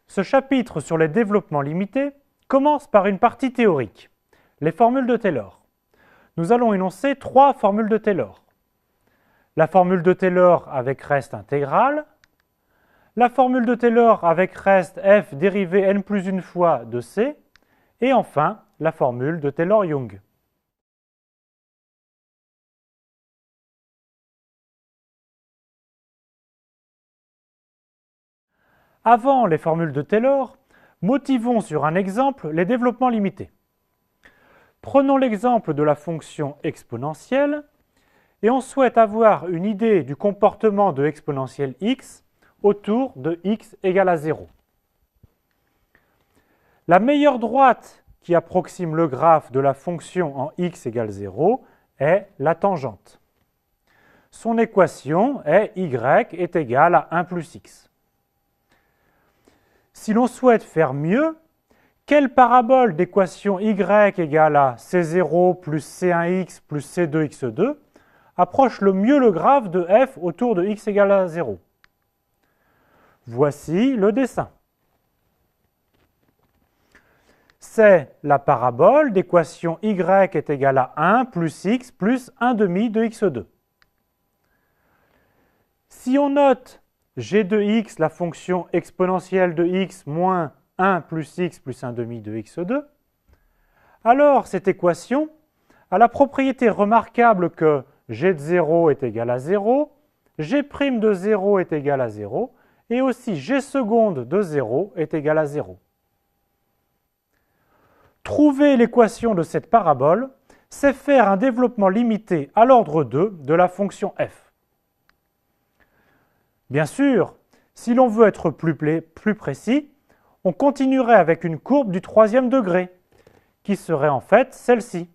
Ce chapitre sur les développements limités commence par une partie théorique, les formules de Taylor. Nous allons énoncer trois formules de Taylor. La formule de Taylor avec reste intégral, la formule de Taylor avec reste f dérivée n plus une fois de c, et enfin la formule de Taylor-Young. Avant les formules de Taylor, motivons sur un exemple les développements limités. Prenons l'exemple de la fonction exponentielle et on souhaite avoir une idée du comportement de exponentielle x autour de x égale à 0. La meilleure droite qui approxime le graphe de la fonction en x égale 0 est la tangente. Son équation est y est égal à 1 plus x. Si l'on souhaite faire mieux, quelle parabole d'équation y égale à c0 plus c1x plus c2x2 approche le mieux le graphe de f autour de x égale à 0? Voici le dessin. C'est la parabole d'équation y est égale à 1 plus x plus 1 demi de x2. Si on note g de x, la fonction exponentielle de x, moins 1 plus x plus 1 demi de x2, alors cette équation a la propriété remarquable que g de 0 est égal à 0, g' de 0 est égal à 0, et aussi g seconde de 0 est égal à 0. Trouver l'équation de cette parabole, c'est faire un développement limité à l'ordre 2 de la fonction f. Bien sûr, si l'on veut être plus précis, on continuerait avec une courbe du troisième degré, qui serait en fait celle-ci.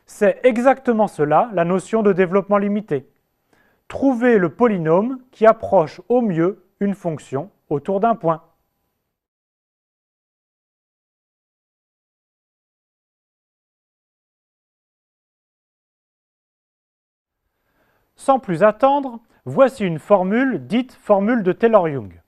C'est exactement cela, la notion de développement limité. Trouver le polynôme qui approche au mieux une fonction autour d'un point. Sans plus attendre, voici une formule dite formule de Taylor-Young.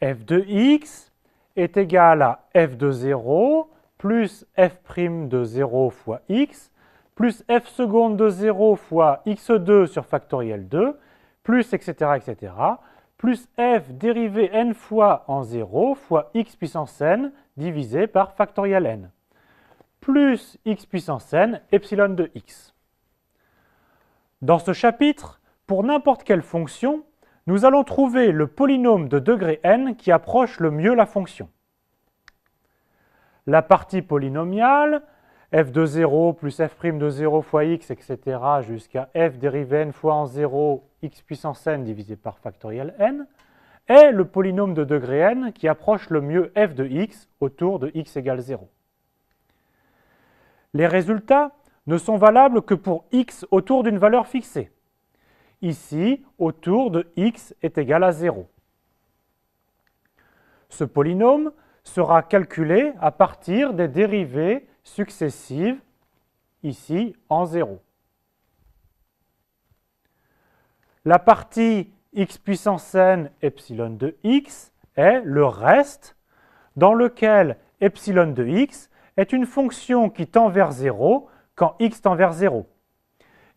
f de x est égal à f de 0 plus f' de 0 fois x plus f seconde de 0 fois x2 sur factoriel 2 plus etc. plus f dérivée n fois en 0 fois x puissance n divisé par factoriel n plus x puissance n epsilon de x. Dans ce chapitre, pour n'importe quelle fonction, nous allons trouver le polynôme de degré n qui approche le mieux la fonction. La partie polynomiale, f de 0 plus f' de 0 fois x, etc. jusqu'à f dérivée n fois en 0, x puissance n divisé par factoriel n, est le polynôme de degré n qui approche le mieux f de x autour de x égale 0. Les résultats ne sont valables que pour x autour d'une valeur fixée. Ici, autour de x est égal à 0. Ce polynôme sera calculé à partir des dérivées successives, ici en 0. La partie x puissance n epsilon de x est le reste dans lequel epsilon de x est une fonction qui tend vers 0 quand x tend vers 0.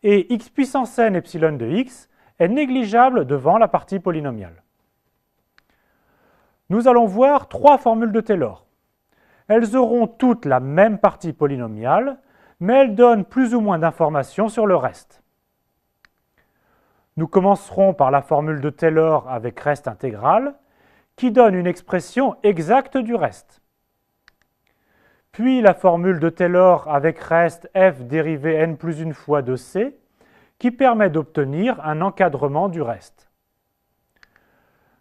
Et x puissance n epsilon de x est négligeable devant la partie polynomiale. Nous allons voir trois formules de Taylor. Elles auront toutes la même partie polynomiale, mais elles donnent plus ou moins d'informations sur le reste. Nous commencerons par la formule de Taylor avec reste intégral, qui donne une expression exacte du reste. Puis la formule de Taylor avec reste f dérivée n plus une fois de c, qui permet d'obtenir un encadrement du reste.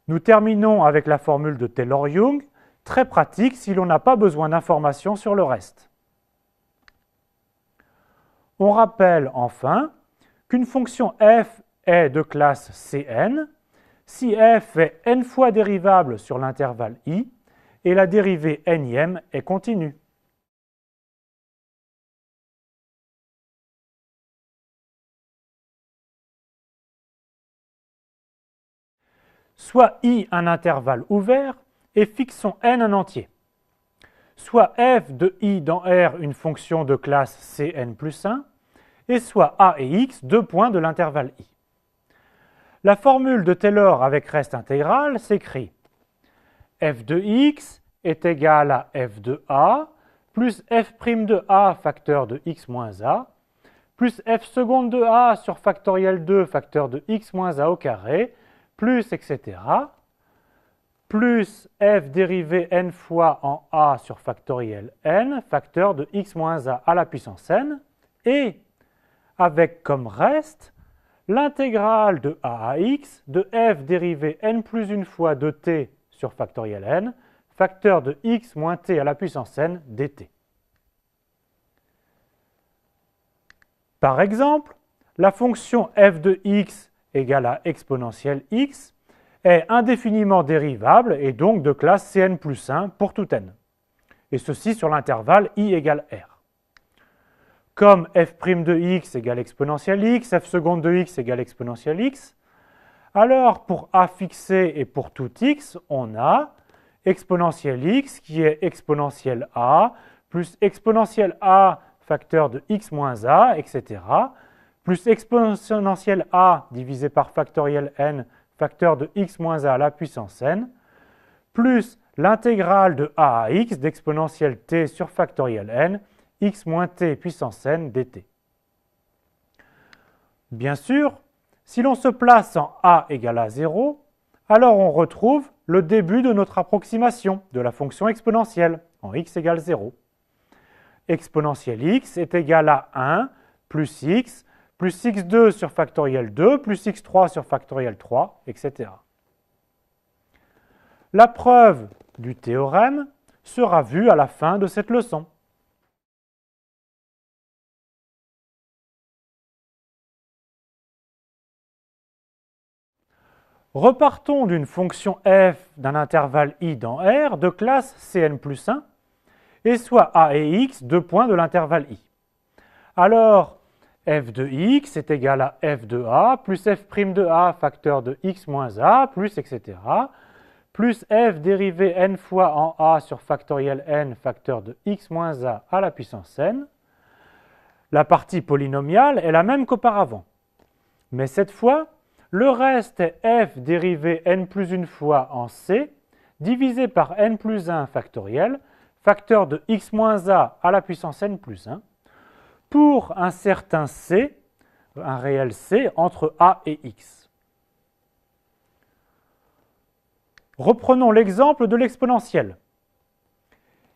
Nous terminons avec la formule de Taylor-Young, très pratique si l'on n'a pas besoin d'informations sur le reste. On rappelle enfin qu'une fonction f est de classe Cn si f est n fois dérivable sur l'intervalle i et la dérivée nième est continue. soit I un intervalle ouvert et fixons n un entier. Soit f de I dans R une fonction de classe Cn plus 1, et soit A et X deux points de l'intervalle I. La formule de Taylor avec reste intégral s'écrit f de x est égal à f de a plus f' de a facteur de x moins a plus f seconde de a sur factoriel 2 facteur de x moins a au carré plus etc. plus f dérivé n fois en a sur factoriel n facteur de x moins a à la puissance n et avec comme reste l'intégrale de a à x de f dérivé n plus une fois de t sur factoriel n, facteur de x moins t à la puissance n dt. Par exemple, la fonction f de x égale à exponentielle x est indéfiniment dérivable et donc de classe Cn plus 1 pour tout n. Et ceci sur l'intervalle i égale r. Comme f' de x égale exponentielle x, f seconde de x égale exponentielle x, alors pour a fixé et pour tout x, on a exponentielle x qui est exponentielle a plus exponentielle a facteur de x moins a, etc. plus exponentielle a divisé par factoriel n facteur de x moins a à la puissance n, plus l'intégrale de a à x d'exponentielle t sur factoriel n, x moins t puissance n dt. Bien sûr, si l'on se place en a égale à 0, alors on retrouve le début de notre approximation de la fonction exponentielle en x égale 0. Exponentielle x est égal à 1 plus x2 sur factoriel 2 plus x3 sur factoriel 3, etc. La preuve du théorème sera vue à la fin de cette leçon. Repartons d'une fonction f d'un intervalle i dans R de classe Cn plus 1 et soit a et x deux points de l'intervalle i. Alors, f de x est égal à f de a plus f' de a facteur de x moins a plus etc. plus f dérivé n fois en a sur factoriel n facteur de x moins a à la puissance n. La partie polynomiale est la même qu'auparavant. Mais cette fois, le reste est f dérivé n plus une fois en c divisé par n plus 1 factoriel facteur de x moins a à la puissance n plus 1 pour un certain c, un réel c entre a et x. Reprenons l'exemple de l'exponentielle.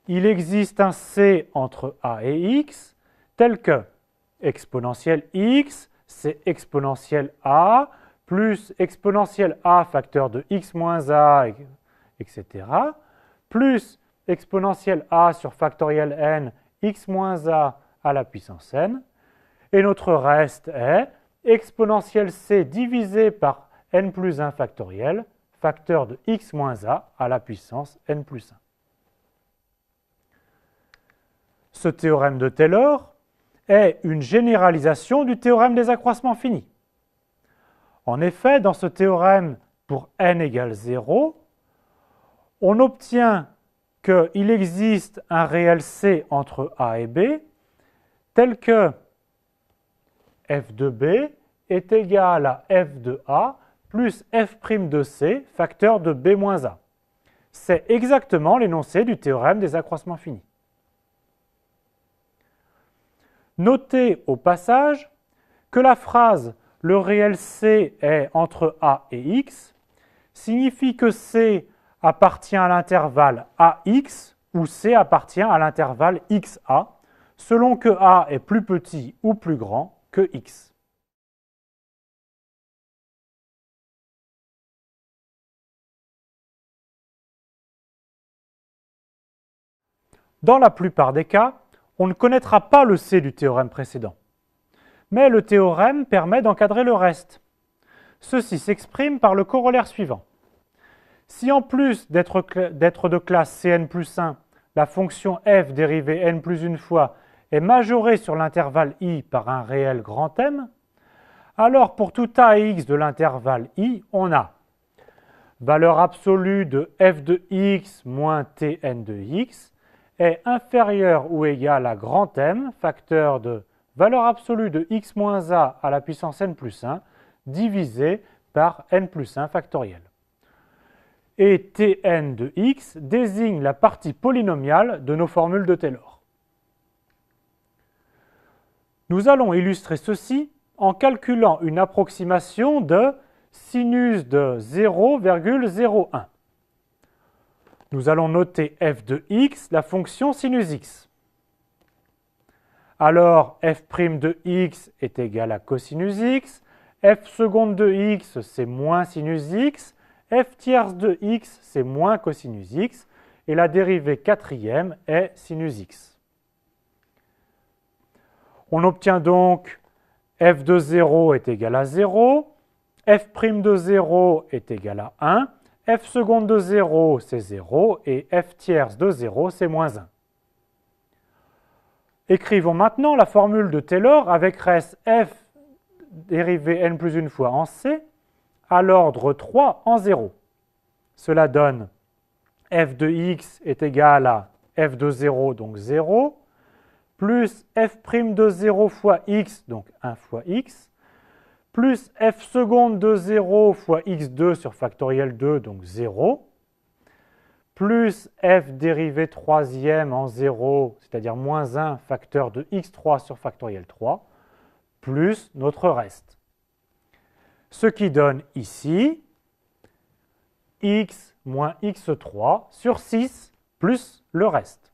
Il existe un c entre a et x tel que exponentielle x, c'est exponentielle a, plus exponentielle a facteur de x moins a, etc., plus exponentielle a sur factoriel n, x moins a à la puissance n, et notre reste est exponentielle c divisé par n plus 1 factoriel, facteur de x moins a à la puissance n plus 1. Ce théorème de Taylor est une généralisation du théorème des accroissements finis. En effet, dans ce théorème, pour n égale 0, on obtient qu'il existe un réel c entre a et b, tel que f de b est égal à f de a plus f' de c, facteur de b moins a. C'est exactement l'énoncé du théorème des accroissements finis. Notez au passage que la phrase « le réel c est entre a et x » signifie que c appartient à l'intervalle ax ou c appartient à l'intervalle xa, selon que a est plus petit ou plus grand que x. Dans la plupart des cas, on ne connaîtra pas le c du théorème précédent. Mais le théorème permet d'encadrer le reste. Ceci s'exprime par le corollaire suivant. Si en plus d'être de classe Cn plus 1, la fonction f dérivée n plus une fois est majorée sur l'intervalle i par un réel grand M, alors pour tout a et x de l'intervalle i, on a valeur absolue de f de x moins tn de x est inférieure ou égale à grand M, facteur de valeur absolue de x moins a à la puissance n plus 1, divisé par n plus 1 factoriel. Et Tn de x désigne la partie polynomiale de nos formules de Taylor. Nous allons illustrer ceci en calculant une approximation de sinus de 0,01. Nous allons noter f de x, la fonction sinus x. Alors, f' de x est égal à cosinus x, f seconde de x, c'est moins sinus x, f tierce de x, c'est moins cosinus x, et la dérivée quatrième est sinus x. On obtient donc f de 0 est égal à 0, f' de 0 est égal à 1, f seconde de 0, c'est 0, et f tierce de 0, c'est moins 1. Écrivons maintenant la formule de Taylor avec reste f dérivée n plus une fois en c à l'ordre 3 en 0. Cela donne f de x est égal à f de 0, donc 0, plus f' de 0 fois x, donc 1 fois x, plus f seconde de 0 fois x2 sur factoriel 2, donc 0, plus f dérivée troisième en 0, c'est-à-dire moins 1 facteur de x3 sur factoriel 3, plus notre reste. Ce qui donne ici x moins x3 sur 6 plus le reste.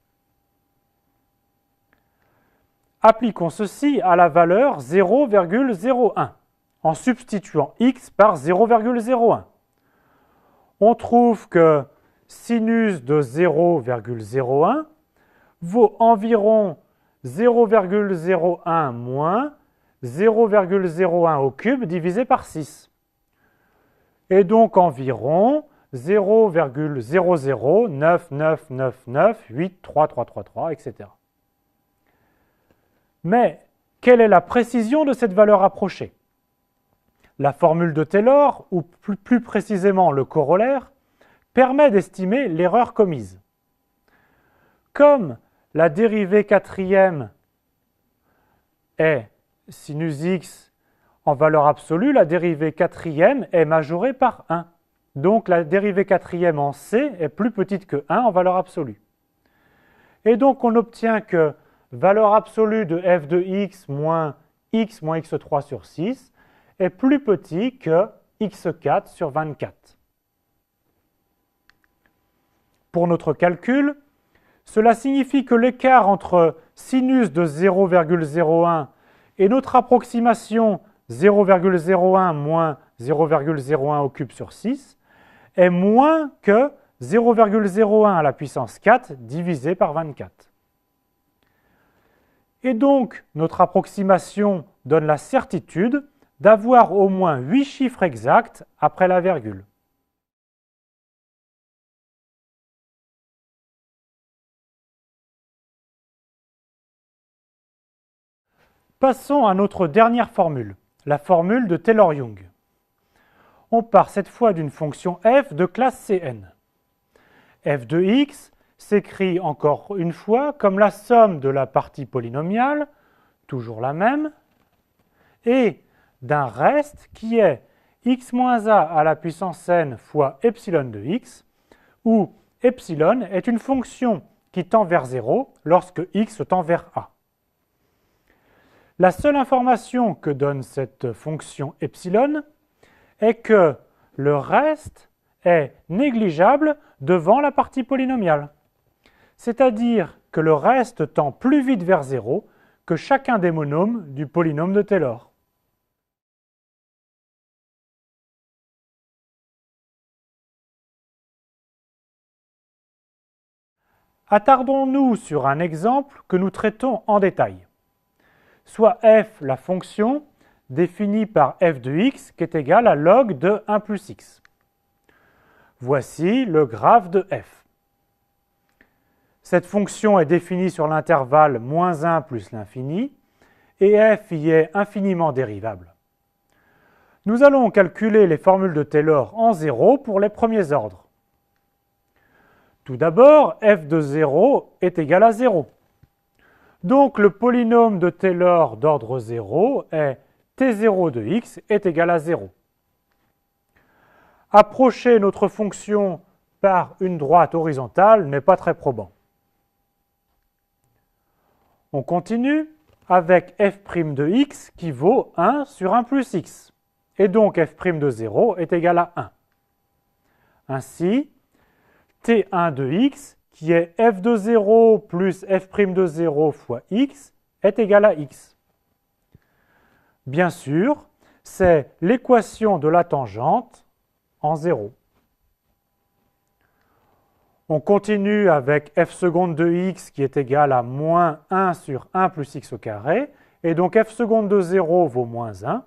Appliquons ceci à la valeur 0,01 en substituant x par 0,01. On trouve que sinus de 0,01 vaut environ 0,01 moins 0,01 au cube divisé par 6. Et donc environ 0,009999833333, etc. Mais quelle est la précision de cette valeur approchée? La formule de Taylor, ou plus précisément le corollaire, permet d'estimer l'erreur commise. Comme la dérivée quatrième est sinus x en valeur absolue, la dérivée quatrième est majorée par 1. Donc la dérivée quatrième en c est plus petite que 1 en valeur absolue. Et donc on obtient que valeur absolue de f de x moins x3 sur 6 est plus petit que x4 sur 24. Pour notre calcul, cela signifie que l'écart entre sinus de 0,01 et notre approximation 0,01 moins 0,01 au cube sur 6 est moins que 0,01 à la puissance 4 divisé par 24. Et donc, notre approximation donne la certitude d'avoir au moins 8 chiffres exacts après la virgule. Passons à notre dernière formule, la formule de Taylor-Young. On part cette fois d'une fonction f de classe Cn. f de x s'écrit encore une fois comme la somme de la partie polynomiale, toujours la même, et d'un reste qui est x moins a à la puissance n fois epsilon de x, où epsilon est une fonction qui tend vers 0 lorsque x tend vers a. La seule information que donne cette fonction epsilon est que le reste est négligeable devant la partie polynomiale. C'est-à-dire que le reste tend plus vite vers 0 que chacun des monômes du polynôme de Taylor. Attardons-nous sur un exemple que nous traitons en détail. Soit f, la fonction, définie par f de x, qui est égale à log de 1 plus x. Voici le graphe de f. Cette fonction est définie sur l'intervalle moins 1 plus l'infini, et f y est infiniment dérivable. Nous allons calculer les formules de Taylor en 0 pour les premiers ordres. Tout d'abord, f de 0 est égal à 0. Donc le polynôme de Taylor d'ordre 0 est t0 de x est égal à 0. Approcher notre fonction par une droite horizontale n'est pas très probant. On continue avec f' de x qui vaut 1 sur 1 plus x. Et donc f' de 0 est égal à 1. Ainsi, t1 de x, qui est f de 0 plus f' de 0 fois x, est égal à x. Bien sûr, c'est l'équation de la tangente en 0. On continue avec f seconde de x qui est égal à moins 1 sur 1 plus x au carré, et donc f seconde de 0 vaut moins 1.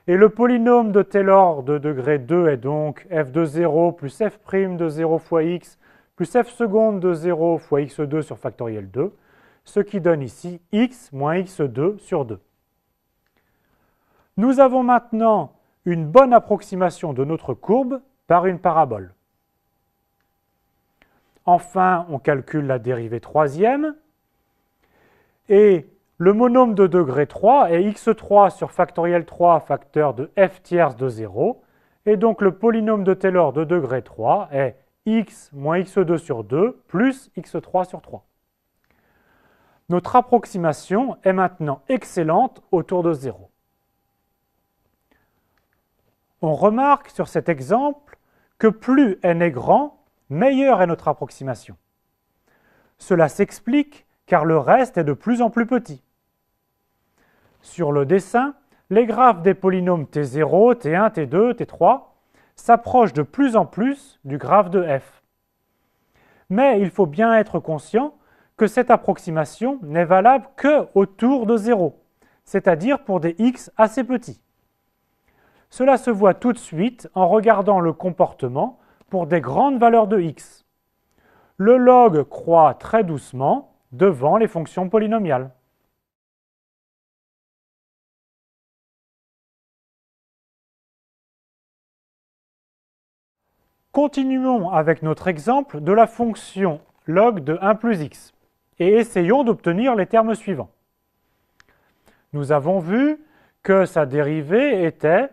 Et le polynôme de Taylor de degré 2 est donc f de 0 plus f' de 0 fois x plus f seconde de 0 fois x2 sur factoriel 2, ce qui donne ici x moins x2 sur 2. Nous avons maintenant une bonne approximation de notre courbe par une parabole. Enfin, on calcule la dérivée troisième. Et le monôme de degré 3 est x3 sur factoriel 3 facteur de f tierce de 0. Et donc le polynôme de Taylor de degré 3 est x moins x2 sur 2 plus x3 sur 3. Notre approximation est maintenant excellente autour de 0. On remarque sur cet exemple que plus n est grand, meilleure est notre approximation. Cela s'explique car le reste est de plus en plus petit. Sur le dessin, les graphes des polynômes t0, t1, t2, t3 s'approchent de plus en plus du graphe de f. Mais il faut bien être conscient que cette approximation n'est valable que autour de 0, c'est-à-dire pour des x assez petits. Cela se voit tout de suite en regardant le comportement pour des grandes valeurs de x. Le log croît très doucement devant les fonctions polynomiales. Continuons avec notre exemple de la fonction log de 1 plus x et essayons d'obtenir les termes suivants. Nous avons vu que sa dérivée était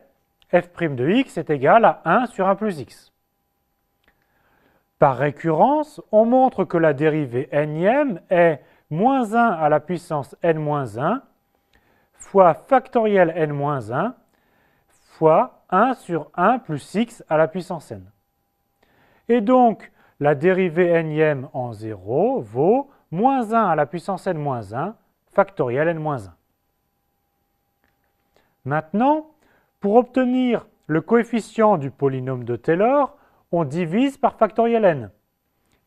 f' de x est égal à 1 sur 1 plus x. Par récurrence, on montre que la dérivée n est moins 1 à la puissance n-1 fois factoriel n-1 fois 1 sur 1 plus x à la puissance n. Et donc, la dérivée n en 0 vaut moins 1 à la puissance n-1 factoriel n-1. Maintenant, pour obtenir le coefficient du polynôme de Taylor, on divise par factoriel n.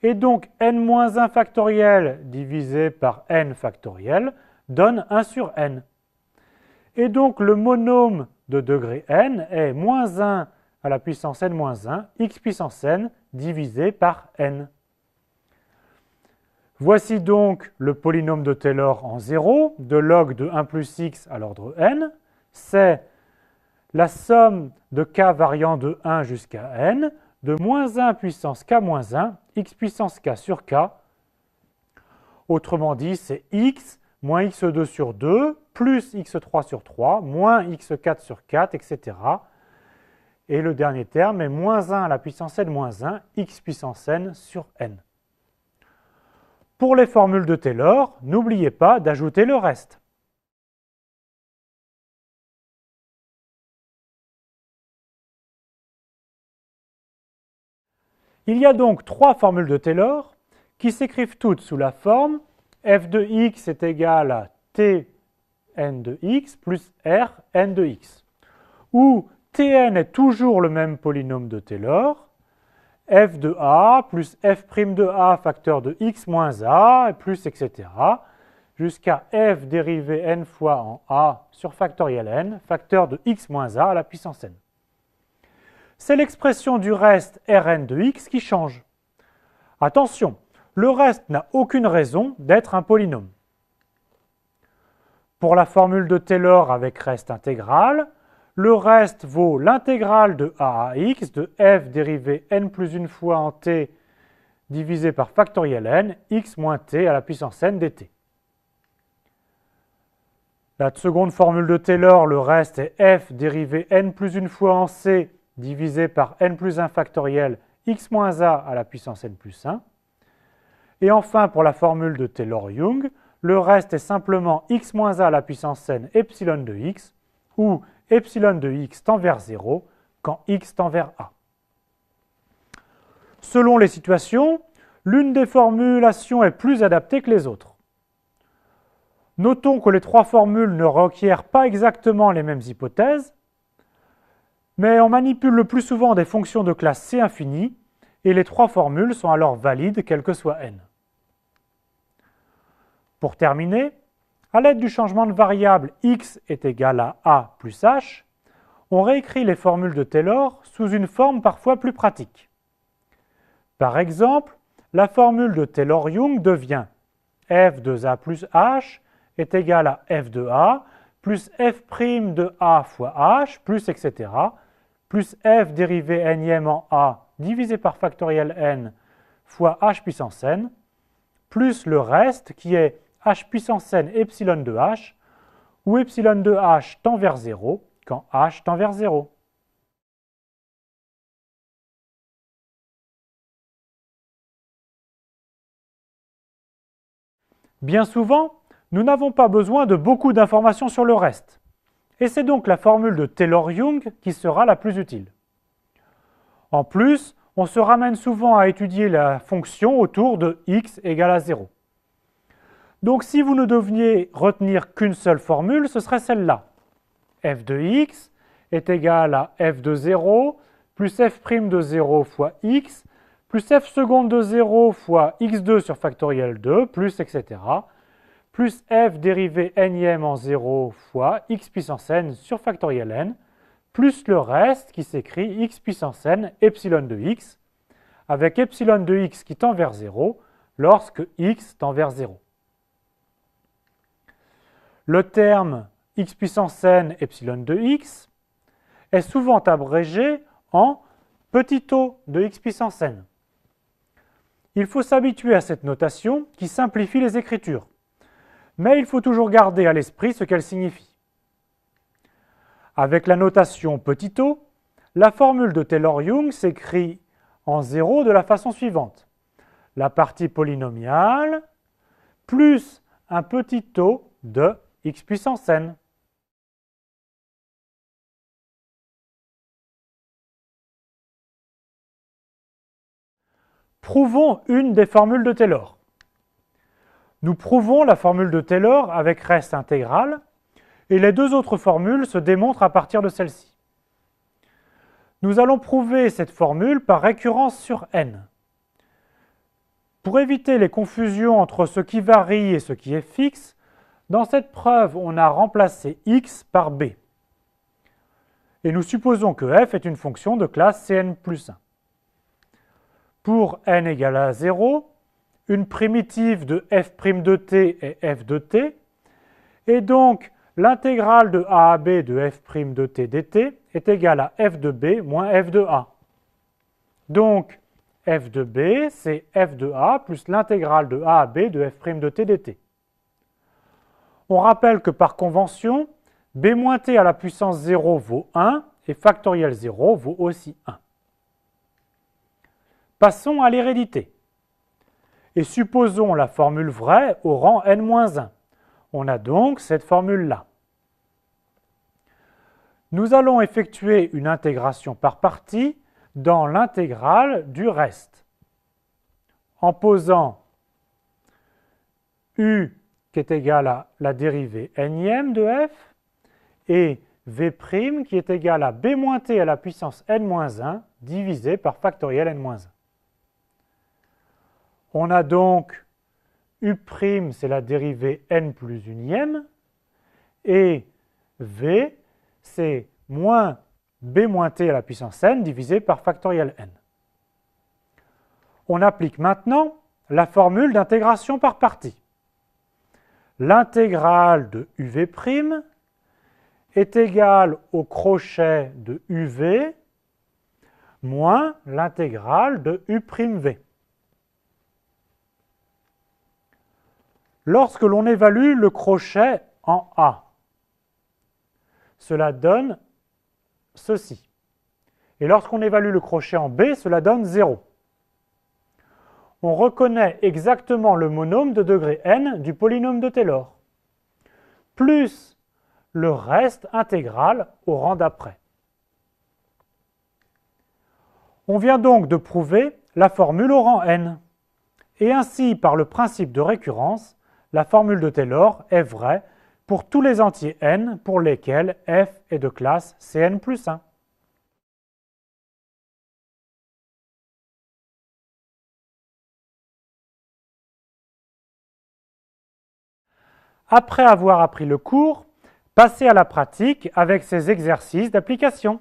Et donc n-1 factoriel divisé par n factoriel donne 1 sur n. Et donc le monôme de degré n est moins 1 à la puissance n-1 x puissance n divisé par n. Voici donc le polynôme de Taylor en 0 de log de 1 plus x à l'ordre n. C'est la somme de k variant de 1 jusqu'à n de moins 1 puissance k-1 x puissance k sur k. Autrement dit, c'est x moins x2 sur 2 plus x3 sur 3 moins x4 sur 4, etc. Et le dernier terme est moins 1 à la puissance n-1 x puissance n sur n. Pour les formules de Taylor, n'oubliez pas d'ajouter le reste. Il y a donc trois formules de Taylor qui s'écrivent toutes sous la forme f de x est égal à t n de x plus r n de x, où tn est toujours le même polynôme de Taylor, f de a plus f' de a facteur de x moins a, plus etc., jusqu'à f dérivé n fois en a sur factoriel n, facteur de x moins a à la puissance n. C'est l'expression du reste Rn de x qui change. Attention, le reste n'a aucune raison d'être un polynôme. Pour la formule de Taylor avec reste intégral, Le reste vaut l'intégrale de a à x de f dérivée n plus une fois en t divisé par factoriel n, x moins t à la puissance n dt. La seconde formule de Taylor, le reste est f dérivée n plus une fois en c divisé par n plus 1 factoriel x moins a à la puissance n plus 1. Et enfin, pour la formule de Taylor-Young, le reste est simplement x moins a à la puissance n epsilon de x, où epsilon de x tend vers 0 quand x tend vers a. Selon les situations, l'une des formulations est plus adaptée que les autres. Notons que les trois formules ne requièrent pas exactement les mêmes hypothèses, mais on manipule le plus souvent des fonctions de classe C infinie, et les trois formules sont alors valides quel que soit n. Pour terminer, à l'aide du changement de variable x est égal à a plus h, on réécrit les formules de Taylor sous une forme parfois plus pratique. Par exemple, la formule de Taylor-Young devient f de a plus h est égal à f de a plus f' de a fois h plus etc. plus f dérivée n en a divisé par factoriel n fois h puissance n plus le reste qui est h puissance n epsilon de h, où epsilon de h tend vers 0 quand h tend vers 0. Bien souvent, nous n'avons pas besoin de beaucoup d'informations sur le reste, et c'est donc la formule de Taylor-Young qui sera la plus utile. En plus, on se ramène souvent à étudier la fonction autour de x égale à 0. Donc si vous ne deviez retenir qu'une seule formule, ce serait celle-là. f de x est égal à f de 0 plus f' de 0 fois x plus f seconde de 0 fois x2 sur factoriel 2 plus etc. plus f dérivée n en 0 fois x puissance n sur factoriel n plus le reste qui s'écrit x puissance n epsilon de x avec epsilon de x qui tend vers 0 lorsque x tend vers 0. Le terme x puissance n epsilon de x est souvent abrégé en petit o de x puissance n. Il faut s'habituer à cette notation qui simplifie les écritures, mais il faut toujours garder à l'esprit ce qu'elle signifie. Avec la notation petit o, la formule de Taylor-Young s'écrit en 0 de la façon suivante. La partie polynomiale plus un petit o de x puissance n. Prouvons une des formules de Taylor. Nous prouvons la formule de Taylor avec reste intégral, et les deux autres formules se démontrent à partir de celle-ci. Nous allons prouver cette formule par récurrence sur n. Pour éviter les confusions entre ce qui varie et ce qui est fixe, dans cette preuve, on a remplacé x par b. Et nous supposons que f est une fonction de classe Cn plus 1. Pour n égale à 0, une primitive de f' de t est f de t, et donc l'intégrale de a à b de f' de t dt est égale à f de b moins f de a. Donc f de b, c'est f de a plus l'intégrale de a à b de f' de t dt. On rappelle que par convention, b moins t à la puissance 0 vaut 1 et factoriel 0 vaut aussi 1. Passons à l'hérédité. Et supposons la formule vraie au rang n-1. On a donc cette formule-là. Nous allons effectuer une intégration par partie dans l'intégrale du reste. En posant u qui est égal à la dérivée n de f et v' qui est égal à b moins t à la puissance n-1 divisé par factoriel n-1. On a donc u', c'est la dérivée n plus unième, et v, c'est moins b moins t à la puissance n divisé par factoriel n. On applique maintenant la formule d'intégration par partie. L'intégrale de uv' est égal au crochet de UV moins l'intégrale de U'V. Lorsque l'on évalue le crochet en A, cela donne ceci. Et lorsqu'on évalue le crochet en B, cela donne 0. On reconnaît exactement le monôme de degré n du polynôme de Taylor, plus le reste intégral au rang d'après. On vient donc de prouver la formule au rang n. Et ainsi, par le principe de récurrence, la formule de Taylor est vraie pour tous les entiers n pour lesquels f est de classe Cn plus 1. Après avoir appris le cours, passez à la pratique avec ces exercices d'application.